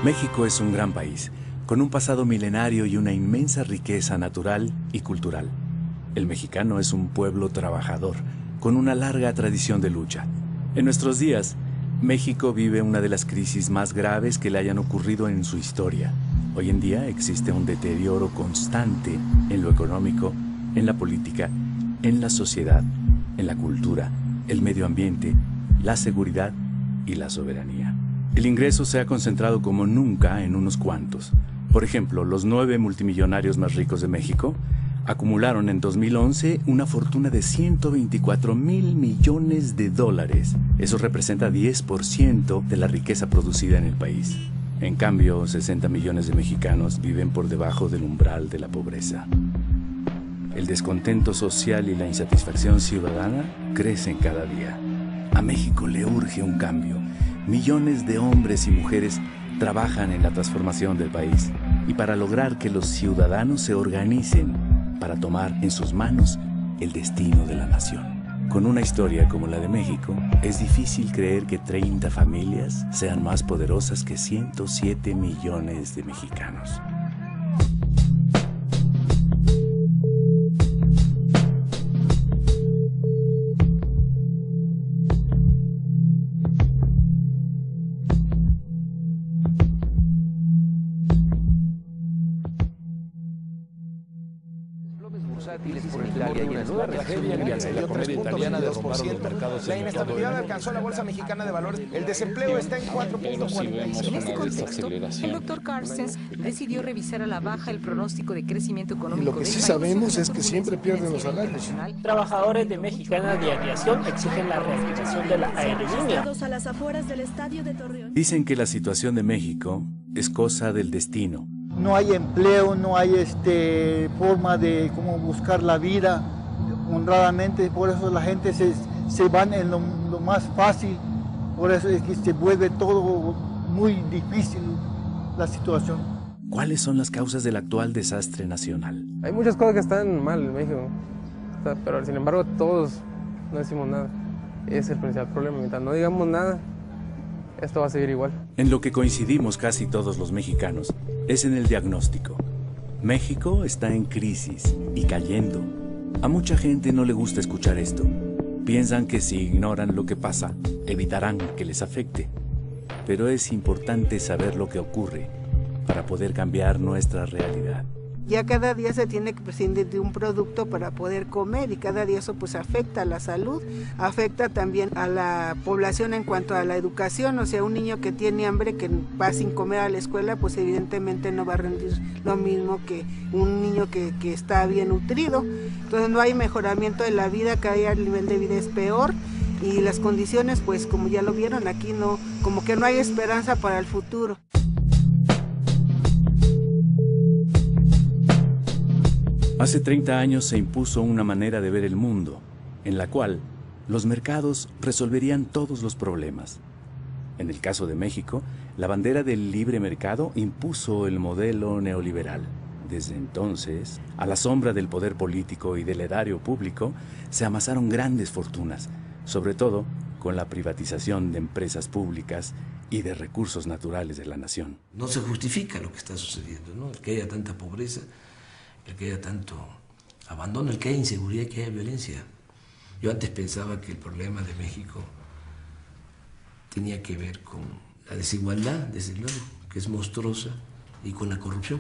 México es un gran país, con un pasado milenario y una inmensa riqueza natural y cultural. El mexicano es un pueblo trabajador, con una larga tradición de lucha. En nuestros días, México vive una de las crisis más graves que le hayan ocurrido en su historia. Hoy en día existe un deterioro constante en lo económico, en la política, en la sociedad, en la cultura, el medio ambiente, la seguridad y la soberanía. El ingreso se ha concentrado como nunca en unos cuantos. Por ejemplo, los 9 multimillonarios más ricos de México acumularon en 2011 una fortuna de 124,000 millones de dólares. Eso representa 10% de la riqueza producida en el país. En cambio, 60 millones de mexicanos viven por debajo del umbral de la pobreza. El descontento social y la insatisfacción ciudadana crecen cada día. A México le urge un cambio. Millones de hombres y mujeres trabajan en la transformación del país y para lograr que los ciudadanos se organicen para tomar en sus manos el destino de la nación. Con una historia como la de México, es difícil creer que 30 familias sean más poderosas que 107 millones de mexicanos. Por Italia y en una tragedia mundial. La comedia italiana derrumbaron los mercados. La inestabilidad alcanzó la Bolsa Mexicana de Valores. El desempleo está en 4.46. En este contexto, el doctor Carstens decidió revisar a la baja el pronóstico de crecimiento económico. Y lo que sí sabemos es que siempre pierden los salarios. Trabajadores de Mexicana de Aviación exigen la reactivación de la aerolínea. A las afueras del estadio de Torreón. Dicen que la situación de México es cosa del destino. No hay empleo, no hay forma de cómo buscar la vida honradamente, por eso la gente se van en lo más fácil, por eso es que se vuelve todo muy difícil la situación. ¿Cuáles son las causas del actual desastre nacional? Hay muchas cosas que están mal en México, pero sin embargo todos no decimos nada. Ese es el principal problema, mientras no digamos nada, esto va a seguir igual. En lo que coincidimos casi todos los mexicanos es en el diagnóstico. México está en crisis y cayendo. A mucha gente no le gusta escuchar esto. Piensan que si ignoran lo que pasa, evitarán que les afecte. Pero es importante saber lo que ocurre para poder cambiar nuestra realidad. Ya cada día se tiene que prescindir de un producto para poder comer y cada día eso pues afecta a la salud, afecta también a la población en cuanto a la educación, o sea, un niño que tiene hambre, que va sin comer a la escuela, pues evidentemente no va a rendir lo mismo que un niño que está bien nutrido. Entonces no hay mejoramiento de la vida, cada día el nivel de vida es peor y las condiciones pues como ya lo vieron aquí no, como que no hay esperanza para el futuro. Hace 30 años se impuso una manera de ver el mundo, en la cual los mercados resolverían todos los problemas. En el caso de México, la bandera del libre mercado impuso el modelo neoliberal. Desde entonces, a la sombra del poder político y del erario público, se amasaron grandes fortunas, sobre todo con la privatización de empresas públicas y de recursos naturales de la nación. No se justifica lo que está sucediendo, ¿no? El que haya tanta pobreza, el que haya tanto abandono, el que haya inseguridad, el que haya violencia. Yo antes pensaba que el problema de México tenía que ver con la desigualdad, desde luego, que es monstruosa, y con la corrupción.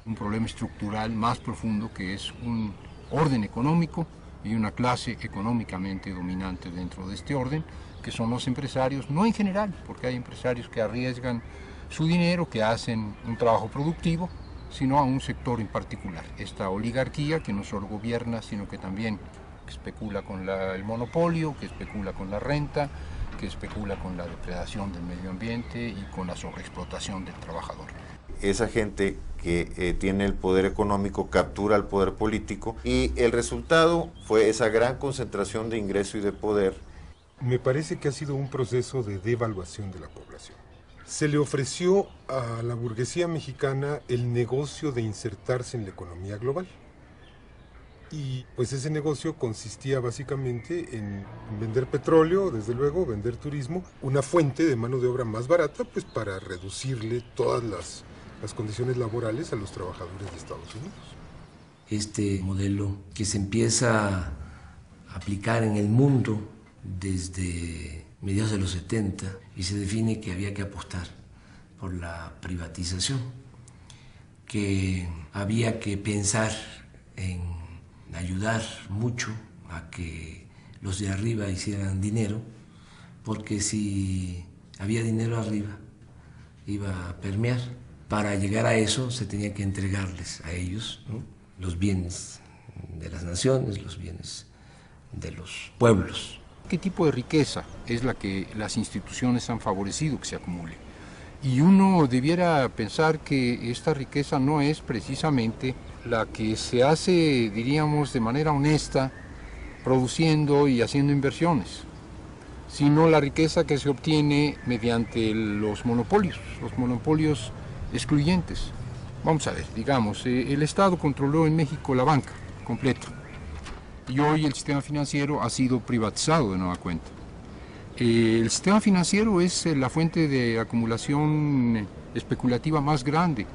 Un problema estructural más profundo que es un orden económico y una clase económicamente dominante dentro de este orden, que son los empresarios, no en general, porque hay empresarios que arriesgan su dinero, que hacen un trabajo productivo, sino a un sector en particular. Esta oligarquía que no solo gobierna, sino que también especula con el monopolio, que especula con la renta, que especula con la depredación del medio ambiente y con la sobreexplotación del trabajador. Esa gente que tiene el poder económico captura el poder político y el resultado fue esa gran concentración de ingreso y de poder. Me parece que ha sido un proceso de devaluación de la población. Se le ofreció a la burguesía mexicana el negocio de insertarse en la economía global. Y pues ese negocio consistía básicamente en vender petróleo, desde luego, vender turismo, una fuente de mano de obra más barata, pues para reducirle todas las condiciones laborales a los trabajadores de Estados Unidos. Este modelo que se empieza a aplicar en el mundo desde mediados de los 70 y se define que había que apostar por la privatización, que había que pensar en ayudar mucho a que los de arriba hicieran dinero, porque si había dinero arriba iba a permear. Para llegar a eso se tenía que entregarles a ellos, ¿no?, los bienes de las naciones, los bienes de los pueblos. ¿Qué tipo de riqueza es la que las instituciones han favorecido que se acumule? Y uno debiera pensar que esta riqueza no es precisamente la que se hace, diríamos, de manera honesta, produciendo y haciendo inversiones, sino la riqueza que se obtiene mediante los monopolios excluyentes. Vamos a ver, digamos, el Estado controló en México la banca completa y hoy el sistema financiero ha sido privatizado de nueva cuenta. El sistema financiero es la fuente de acumulación especulativa más grande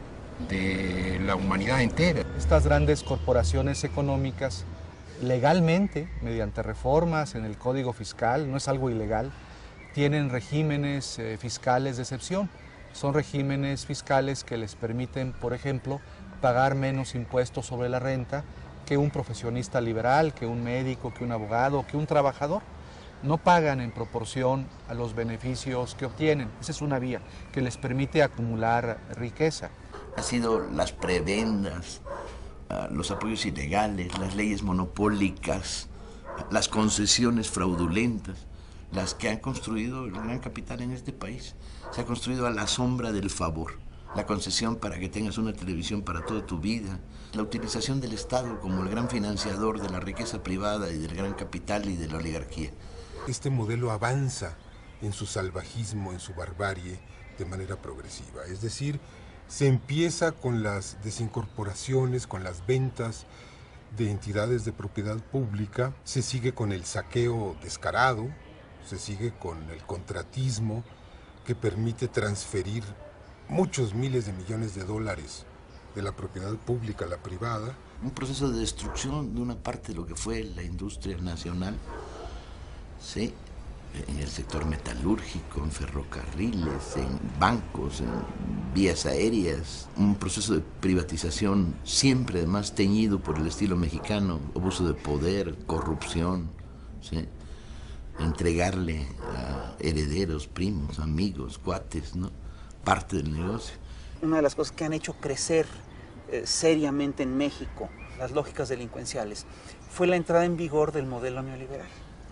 de la humanidad entera. Estas grandes corporaciones económicas, legalmente, mediante reformas en el Código Fiscal, no es algo ilegal, tienen regímenes fiscales de excepción. Son regímenes fiscales que les permiten, por ejemplo, pagar menos impuestos sobre la renta que un profesionista liberal, que un médico, que un abogado, que un trabajador. No pagan en proporción a los beneficios que obtienen. Esa es una vía que les permite acumular riqueza. Han sido las prebendas, los apoyos ilegales, las leyes monopólicas, las concesiones fraudulentas, las que han construido el gran capital en este país. Se ha construido a la sombra del favor. La concesión para que tengas una televisión para toda tu vida, la utilización del Estado como el gran financiador de la riqueza privada y del gran capital y de la oligarquía. Este modelo avanza en su salvajismo, en su barbarie, de manera progresiva. Es decir, se empieza con las desincorporaciones, con las ventas de entidades de propiedad pública, se sigue con el saqueo descarado, se sigue con el contratismo que permite transferir muchos miles de millones de dólares de la propiedad pública a la privada. Un proceso de destrucción de una parte de lo que fue la industria nacional, ¿sí?, en el sector metalúrgico, en ferrocarriles, en bancos, en vías aéreas. Un proceso de privatización siempre además teñido por el estilo mexicano, abuso de poder, corrupción, ¿sí?, entregarle a herederos, primos, amigos, cuates, ¿no?, parte del negocio. Una de las cosas que han hecho crecer seriamente en México las lógicas delincuenciales fue la entrada en vigor del modelo neoliberal.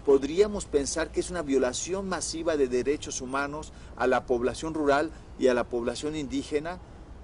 Podríamos pensar que es una violación masiva de derechos humanos a la población rural y a la población indígena,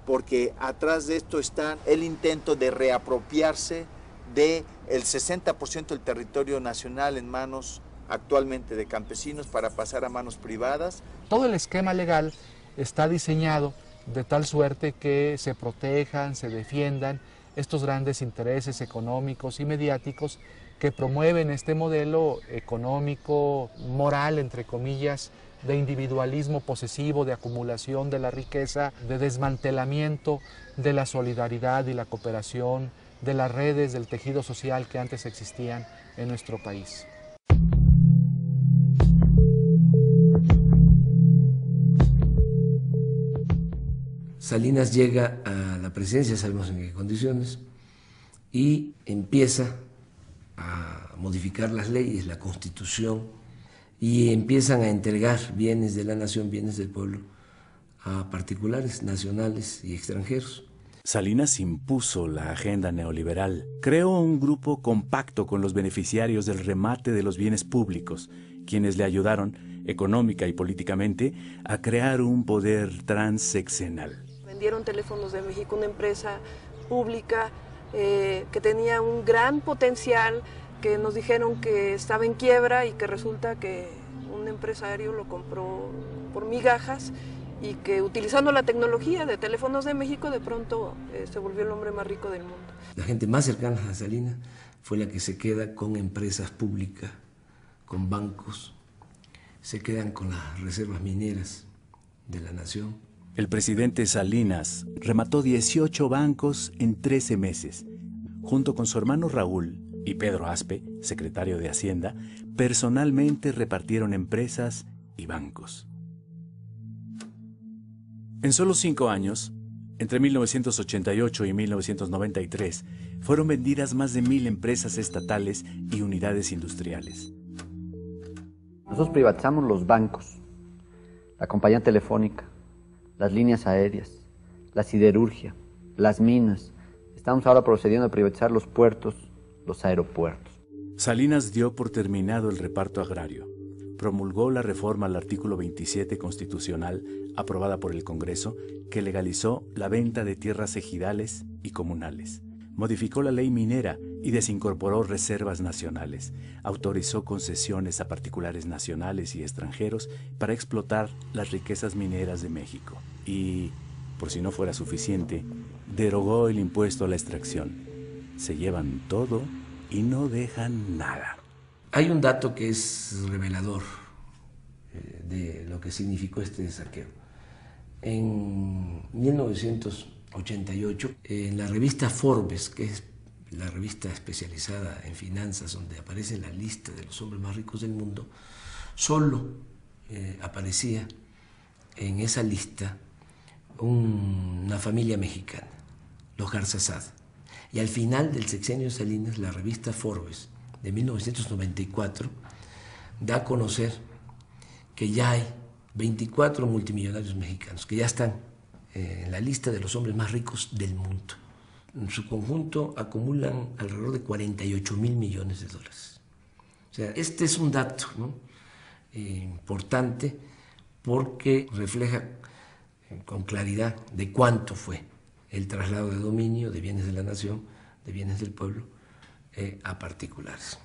porque atrás de esto está el intento de reapropiarse del 60% del territorio nacional en manos actualmente de campesinos para pasar a manos privadas. Todo el esquema legal está diseñado de tal suerte que se protejan, se defiendan estos grandes intereses económicos y mediáticos que promueven este modelo económico, moral, entre comillas, de individualismo posesivo, de acumulación de la riqueza, de desmantelamiento de la solidaridad y la cooperación, de las redes del tejido social que antes existían en nuestro país. Salinas llega a la presidencia, sabemos en qué condiciones, y empieza a modificar las leyes, la Constitución, y empiezan a entregar bienes de la nación, bienes del pueblo, a particulares, nacionales y extranjeros. Salinas impuso la agenda neoliberal, creó un grupo compacto con los beneficiarios del remate de los bienes públicos, quienes le ayudaron, económica y políticamente, a crear un poder transeccional. Vendieron Teléfonos de México, una empresa pública que tenía un gran potencial, que nos dijeron que estaba en quiebra y que resulta que un empresario lo compró por migajas y que utilizando la tecnología de Teléfonos de México de pronto se volvió el hombre más rico del mundo. La gente más cercana a Salinas fue la que se queda con empresas públicas, con bancos, se quedan con las reservas mineras de la nación. El presidente Salinas remató 18 bancos en 13 meses. Junto con su hermano Raúl y Pedro Aspe, secretario de Hacienda, personalmente repartieron empresas y bancos. En solo 5 años, entre 1988 y 1993, fueron vendidas más de 1,000 empresas estatales y unidades industriales. Nosotros privatizamos los bancos, la compañía telefónica, las líneas aéreas, la siderurgia, las minas. Estamos ahora procediendo a privatizar los puertos, los aeropuertos. Salinas dio por terminado el reparto agrario. Promulgó la reforma al artículo 27 constitucional, aprobada por el Congreso, que legalizó la venta de tierras ejidales y comunales. Modificó la ley minera y desincorporó reservas nacionales. Autorizó concesiones a particulares nacionales y extranjeros para explotar las riquezas mineras de México. Y, por si no fuera suficiente, derogó el impuesto a la extracción. Se llevan todo y no dejan nada. Hay un dato que es revelador de lo que significó este saqueo. En 1988, en la revista Forbes, que es la revista especializada en finanzas, donde aparece la lista de los hombres más ricos del mundo, solo aparecía en esa lista una familia mexicana, los Garzazada. Y al final del sexenio de Salinas, la revista Forbes de 1994 da a conocer que ya hay 24 multimillonarios mexicanos que ya están en la lista de los hombres más ricos del mundo. En su conjunto acumulan alrededor de 48,000 millones de dólares. O sea, este es un dato, ¿no? Importante, porque refleja con claridad de cuánto fue el traslado de dominio de bienes de la nación, de bienes del pueblo, a particulares.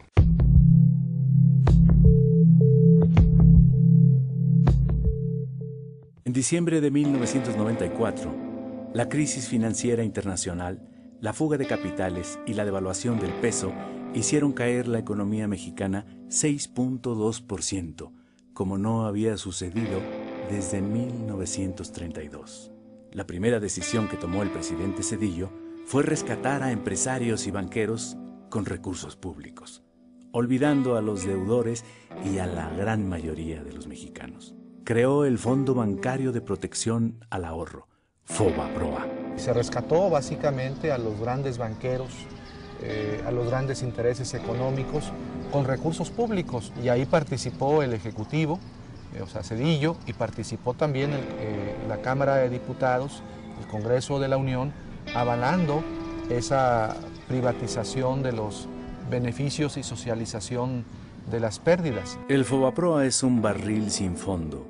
En diciembre de 1994, la crisis financiera internacional, la fuga de capitales y la devaluación del peso hicieron caer la economía mexicana 6.2%, como no había sucedido desde 1932. La primera decisión que tomó el presidente Zedillo fue rescatar a empresarios y banqueros con recursos públicos, olvidando a los deudores y a la gran mayoría de los mexicanos. Creó el Fondo Bancario de Protección al Ahorro, FOBAPROA. Se rescató básicamente a los grandes banqueros, a los grandes intereses económicos con recursos públicos, y ahí participó el Ejecutivo, o sea, Zedillo, y participó también la Cámara de Diputados, el Congreso de la Unión, avalando esa privatización de los beneficios y socialización de las pérdidas. El FOBAPROA es un barril sin fondo.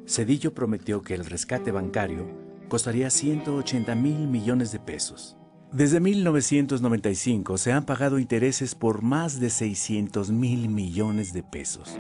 Zedillo prometió que el rescate bancario costaría 180,000 millones de pesos. Desde 1995 se han pagado intereses por más de 600,000 millones de pesos.